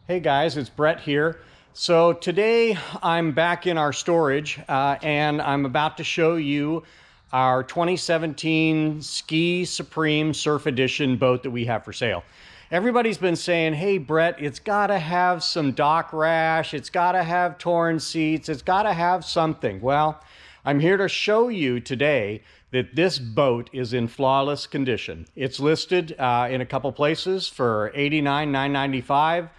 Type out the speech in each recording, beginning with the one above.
Hey guys, it's Brett here. So today I'm back in our storage and I'm about to show you our 2017 Ski Supreme Surf Edition boat that we have for sale. Everybody's been saying, hey Brett, it's gotta have some dock rash, it's gotta have torn seats, it's gotta have something. Well, I'm here to show you today that this boat is in flawless condition. It's listed in a couple places for $89,995.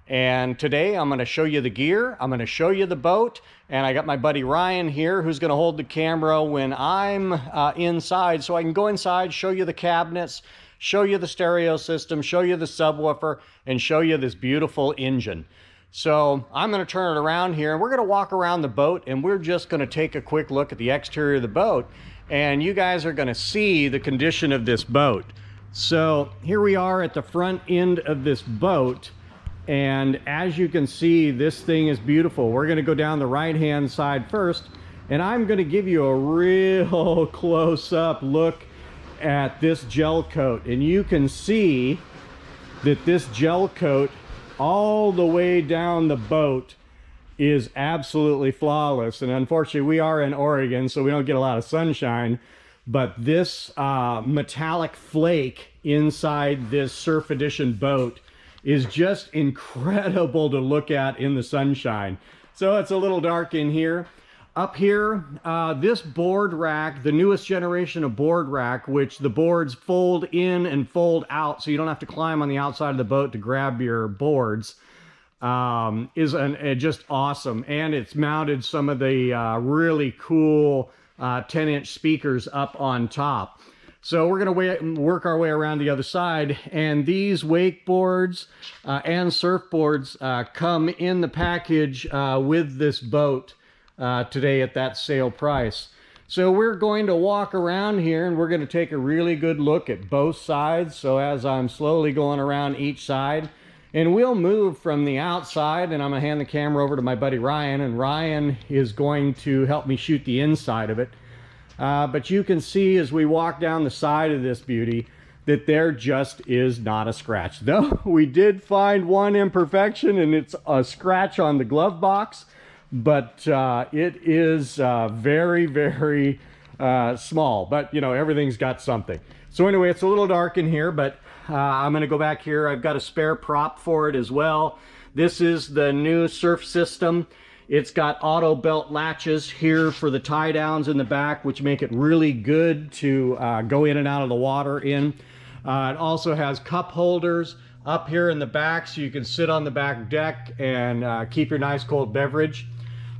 And today I'm going to show you the gear, I'm going to show you the boat, and I got my buddy Ryan here who's going to hold the camera when I'm inside, so I can go inside, show you the cabinets, show you the stereo system, show you the subwoofer, and show you this beautiful engine. So I'm going to turn it around here and we're going to walk around the boat and we're just going to take a quick look at the exterior of the boat, and you guys are going to see the condition of this boat. So here we are at the front end of this boat. And as you can see, this thing is beautiful. We're going to go down the right-hand side first, and I'm going to give you a real close-up look at this gel coat. And you can see that this gel coat all the way down the boat is absolutely flawless. And unfortunately, we are in Oregon, so we don't get a lot of sunshine. But this metallic flake inside this Surf Edition boat is just incredible to look at in the sunshine. So it's a little dark in here. Up here, this board rack, the newest generation of board rack, which the boards fold in and fold out so you don't have to climb on the outside of the boat to grab your boards, is just awesome. And it's mounted some of the really cool 10-inch speakers up on top. So we're going to work our way around the other side, and these wakeboards and surfboards come in the package with this boat today at that sale price. So we're going to walk around here and we're going to take a really good look at both sides. So as I'm slowly going around each side, and we'll move from the outside, and I'm going to hand the camera over to my buddy Ryan, and Ryan is going to help me shoot the inside of it. But you can see as we walk down the side of this beauty that there just is not a scratch. Though we did find one imperfection, and it's a scratch on the glove box, but it is very, very small. But, you know, everything's got something. So anyway, it's a little dark in here, but I'm going to go back here. I've got a spare prop for it as well. This is the new Surf System. It's got auto belt latches here for the tie downs in the back, which make it really good to go in and out of the water in. It also has cup holders up here in the back so you can sit on the back deck and keep your nice cold beverage.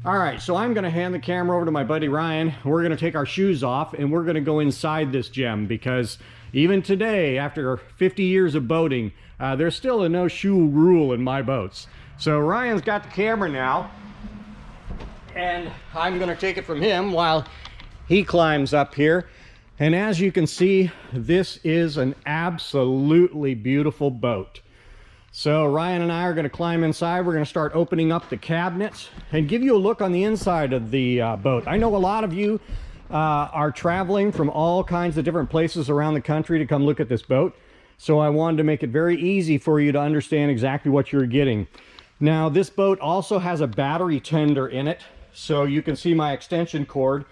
All right, so I'm gonna hand the camera over to my buddy Ryan. We're gonna take our shoes off and we're gonna go inside this gem, because even today, after 50 years of boating, there's still a no shoe rule in my boats. So Ryan's got the camera now, and I'm going to take it from him while he climbs up here. And as you can see, this is an absolutely beautiful boat. So Ryan and I are going to climb inside. We're going to start opening up the cabinets and give you a look on the inside of the boat. I know a lot of you are traveling from all kinds of different places around the country to come look at this boat. So I wanted to make it very easy for you to understand exactly what you're getting. Now, this boat also has a battery tender in it. So you can see my extension cord,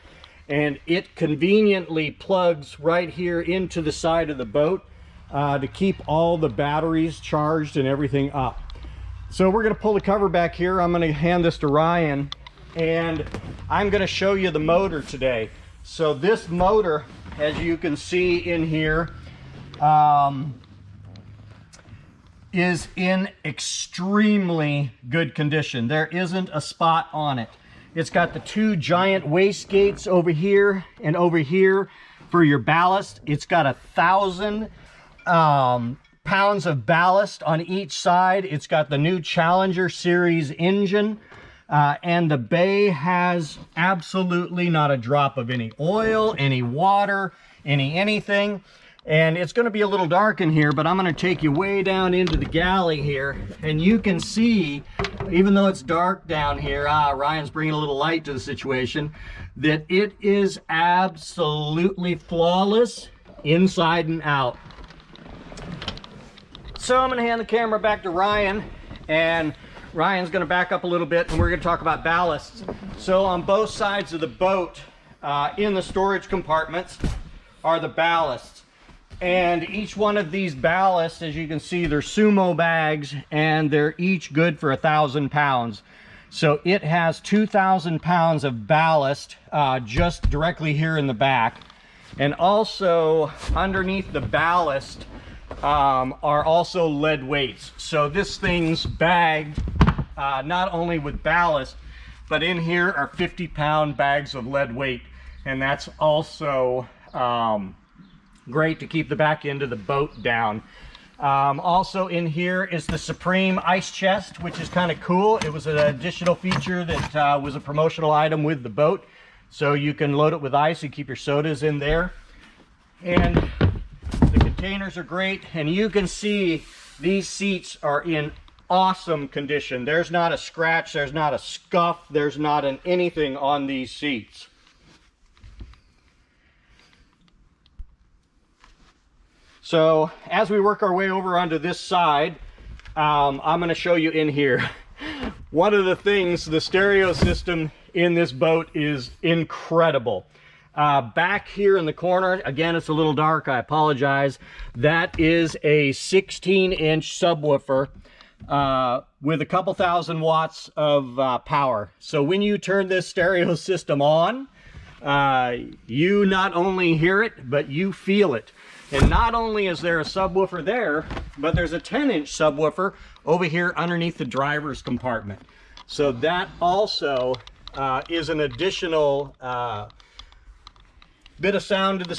and it conveniently plugs right here into the side of the boat to keep all the batteries charged and everything up. So we're going to pull the cover back here. I'm going to hand this to Ryan, and I'm going to show you the motor today. So this motor, as you can see in here, is in extremely good condition. There isn't a spot on it. It's got the two giant waste gates over here and over here for your ballast. It's got 1,000 pounds of ballast on each side. It's got the new Challenger series engine, and the bay has absolutely not a drop of any oil, any water, anything. And it's going to be a little dark in here, but I'm going to take you way down into the galley here, and you can see, even though it's dark down here, Ryan's bringing a little light to the situation, that it is absolutely flawless inside and out. So I'm going to hand the camera back to Ryan, And Ryan's going to back up a little bit and we're going to talk about ballasts. So on both sides of the boat, in the storage compartments, are the ballasts. And each one of these ballasts, as you can see, they're sumo bags and they're each good for 1,000 pounds. So it has 2,000 pounds of ballast just directly here in the back. And also underneath the ballast are also lead weights. So this thing's bagged not only with ballast, but in here are 50-pound bags of lead weight. And that's also great to keep the back end of the boat down. Also in here is the Supreme ice chest, which is kind of cool. It was an additional feature that was a promotional item with the boat. So you can load it with ice and keep your sodas in there. And the containers are great. And you can see these seats are in awesome condition. There's not a scratch, there's not a scuff, there's not an anything on these seats. So as we work our way over onto this side, I'm going to show you in here. One of the things, the stereo system in this boat is incredible. Back here in the corner, again, it's a little dark, I apologize. That is a 16-inch subwoofer with a couple thousand watts of power. So when you turn this stereo system on, you not only hear it, but you feel it. And not only is there a subwoofer there, but there's a 10-inch subwoofer over here underneath the driver's compartment. So that also is an additional bit of sound to the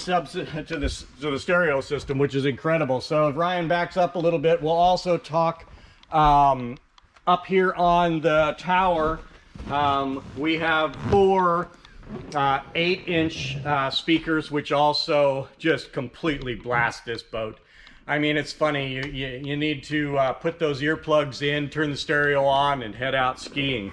stereo system, which is incredible. So if Ryan backs up a little bit, we'll also talk up here on the tower. We have 4 8-inch speakers, which also just completely blast this boat. I mean, it's funny, you need to put those earplugs in, turn the stereo on, and head out skiing.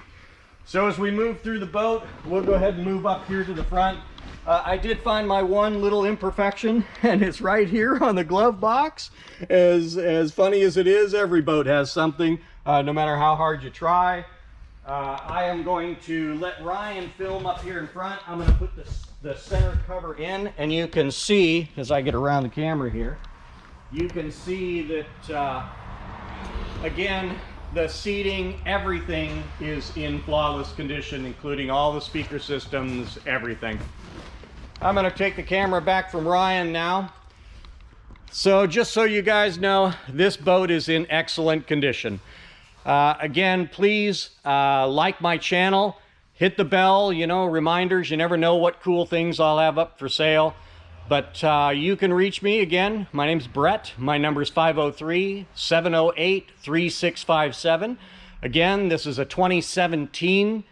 So as we move through the boat, we'll go ahead and move up here to the front. I did find my one little imperfection, and it's right here on the glove box. As funny as it is, every boat has something, no matter how hard you try. I am going to let Ryan film up here in front. I'm going to put the center cover in, and you can see, as I get around the camera here, you can see that, again, the seating, everything is in flawless condition, including all the speaker systems, everything. I'm going to take the camera back from Ryan now. So just so you guys know, this boat is in excellent condition. Again, please like my channel, hit the bell, you know, reminders. You never know what cool things I'll have up for sale. But you can reach me again. My name's Brett. My number is 503-708-3657. Again, this is a 2017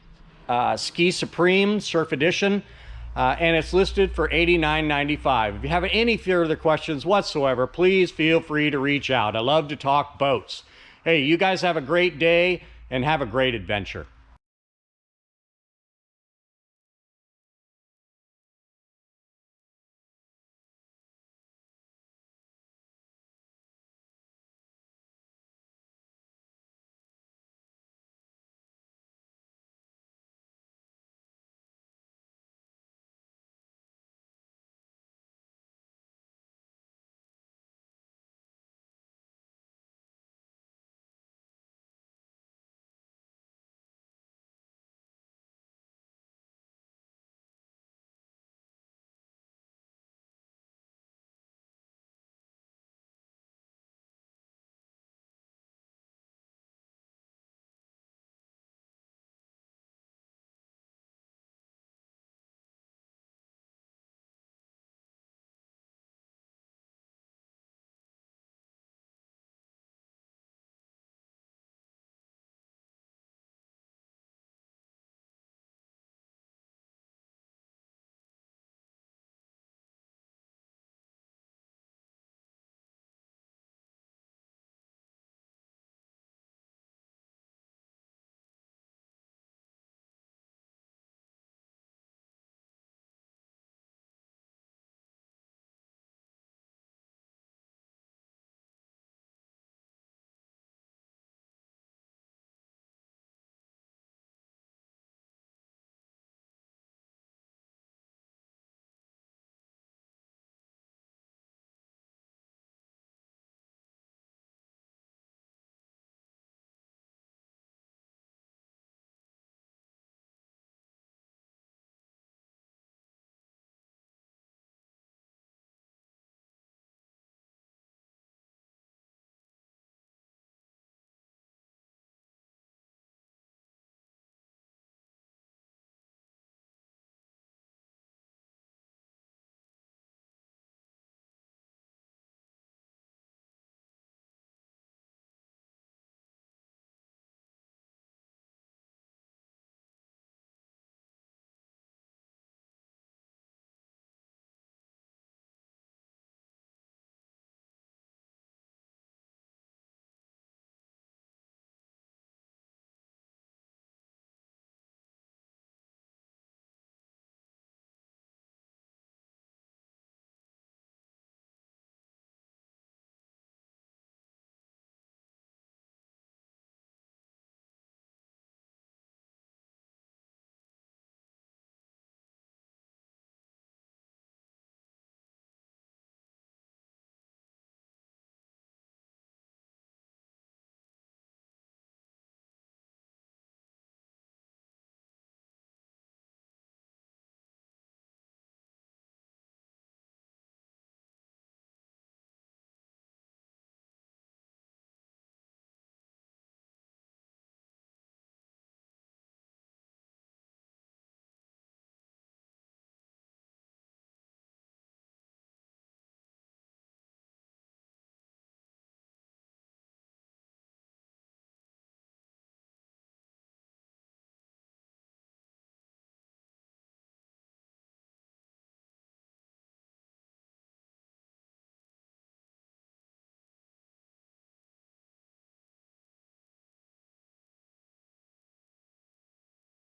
Ski Supreme Surf Edition, and it's listed for $89.95. If you have any further questions whatsoever, please feel free to reach out. I love to talk boats. Hey, you guys have a great day and have a great adventure.